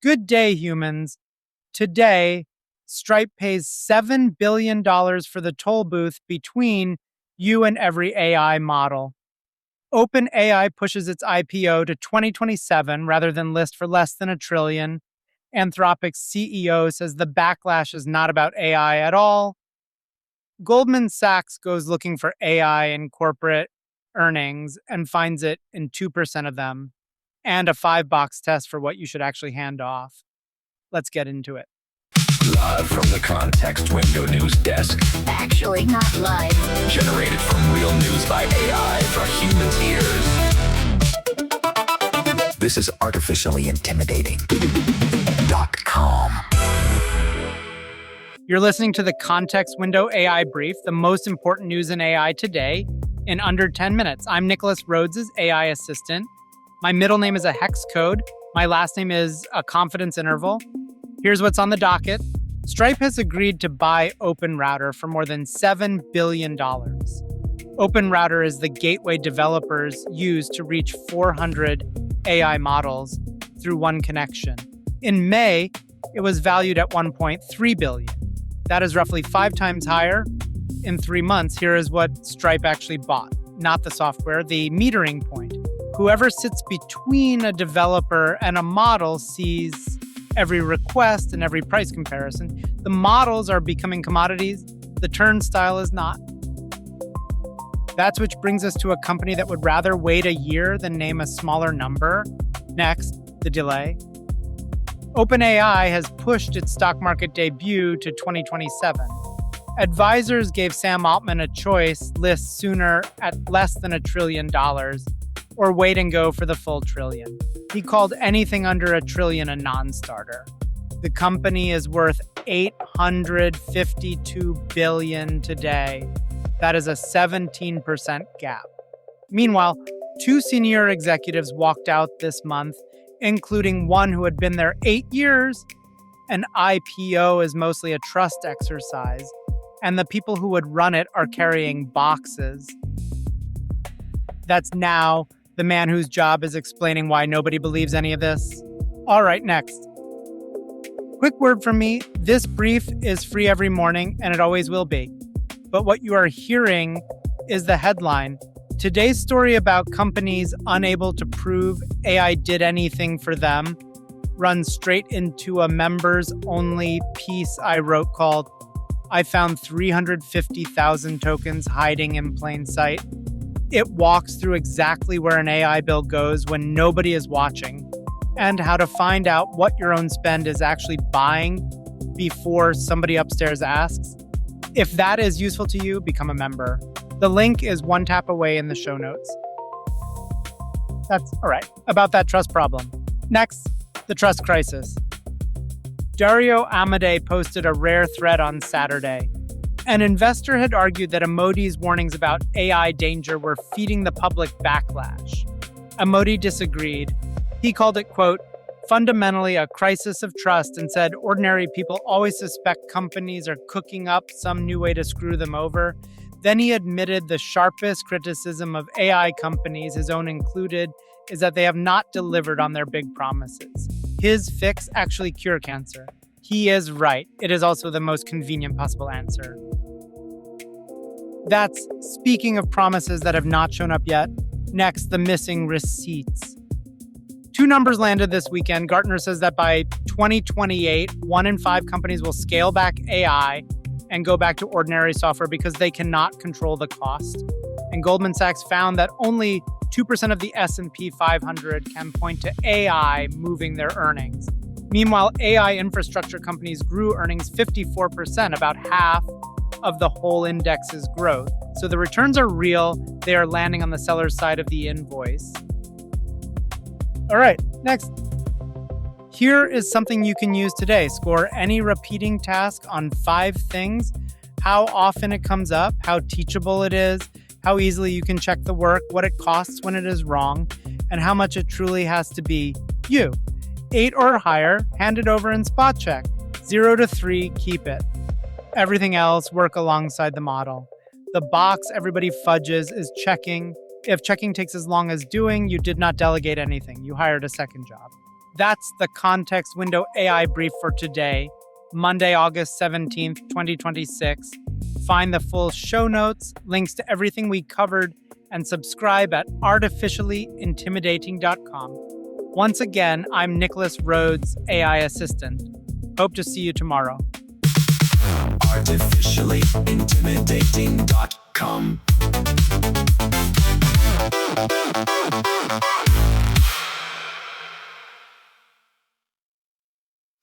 Good day, humans. Today, Stripe pays $7 billion for the toll booth between you and every AI model. OpenAI pushes its IPO to 2027 rather than list for less than $1 trillion. Anthropic's CEO says the backlash is not about AI at all. Goldman Sachs goes looking for AI in corporate earnings and finds it in 2% of them, and a 5-box test for what you should actually hand off. Let's get into it. Live from the Context Window News Desk. Actually, not live. Generated from real news by AI for humans' ears. This is artificially intimidating.com. You're listening to the Context Window AI Brief, the most important news in AI today, in under 10 minutes. I'm Nicholas Rhodes' AI assistant. My middle name is a hex code. My last name is a confidence interval. Here's what's on the docket. Stripe has agreed to buy OpenRouter for more than $7 billion. OpenRouter is the gateway developers use to reach 400 AI models through one connection. In May, it was valued at $1.3 billion. That is roughly 5 times higher in 3 months. Here is what Stripe actually bought, not the software, the metering point. Whoever sits between a developer and a model sees every request and every price comparison. The models are becoming commodities. The turnstile is not. That's which brings us to a company that would rather wait a year than name a smaller number. Next, the delay. OpenAI has pushed its stock market debut to 2027. Advisors gave Sam Altman a choice: list sooner at less than $1 trillion, or wait and go for the full trillion. He called anything under $1 trillion a non-starter. The company is worth $852 billion today. That is a 17% gap. Meanwhile, 2 senior executives walked out this month, including one who had been there 8 years. An IPO is mostly a trust exercise, and the people who would run it are carrying boxes. That's now the man whose job is explaining why nobody believes any of this. All right, next. Quick word from me. This brief is free every morning, and it always will be. But what you are hearing is the headline. Today's story about companies unable to prove AI did anything for them runs straight into a members-only piece I wrote called "I Found 350,000 Tokens Hiding in Plain Sight." It walks through exactly where an AI bill goes when nobody is watching, and how to find out what your own spend is actually buying before somebody upstairs asks. If that is useful to you, become a member. The link is one tap away in the show notes. That's all right. About that trust problem. Next, the trust crisis. Dario Amodei posted a rare thread on Saturday. An investor had argued that Amodei's warnings about AI danger were feeding the public backlash. Amodei disagreed. He called it, quote, fundamentally a crisis of trust, and said ordinary people always suspect companies are cooking up some new way to screw them over. Then he admitted the sharpest criticism of AI companies, his own included, is that they have not delivered on their big promises. His fix actually cure cancer. He is right. It is also the most convenient possible answer. That's speaking of promises that have not shown up yet. Next, the missing receipts. 2 numbers landed this weekend. Gartner says that by 2028, 1 in 5 companies will scale back AI and go back to ordinary software because they cannot control the cost. And Goldman Sachs found that only 2% of the S&P 500 can point to AI moving their earnings. Meanwhile, AI infrastructure companies grew earnings 54%, about half of the whole index's growth. So the returns are real. They are landing on the seller's side of the invoice. All right, next. Here is something you can use today. Score any repeating task on 5 things: how often it comes up, how teachable it is, how easily you can check the work, what it costs when it is wrong, and how much it truly has to be you. 8 or higher, hand it over and spot check. 0 to 3, keep it. Everything else, work alongside the model. The box everybody fudges is checking. If checking takes as long as doing, you did not delegate anything. You hired a second job. That's the Context Window AI brief for today, Monday, August 17th, 2026. Find the full show notes, links to everything we covered, and subscribe at artificiallyintimidating.com. Once again, I'm Nicholas Rhodes, AI assistant. Hope to see you tomorrow. Artificiallyintimidating.com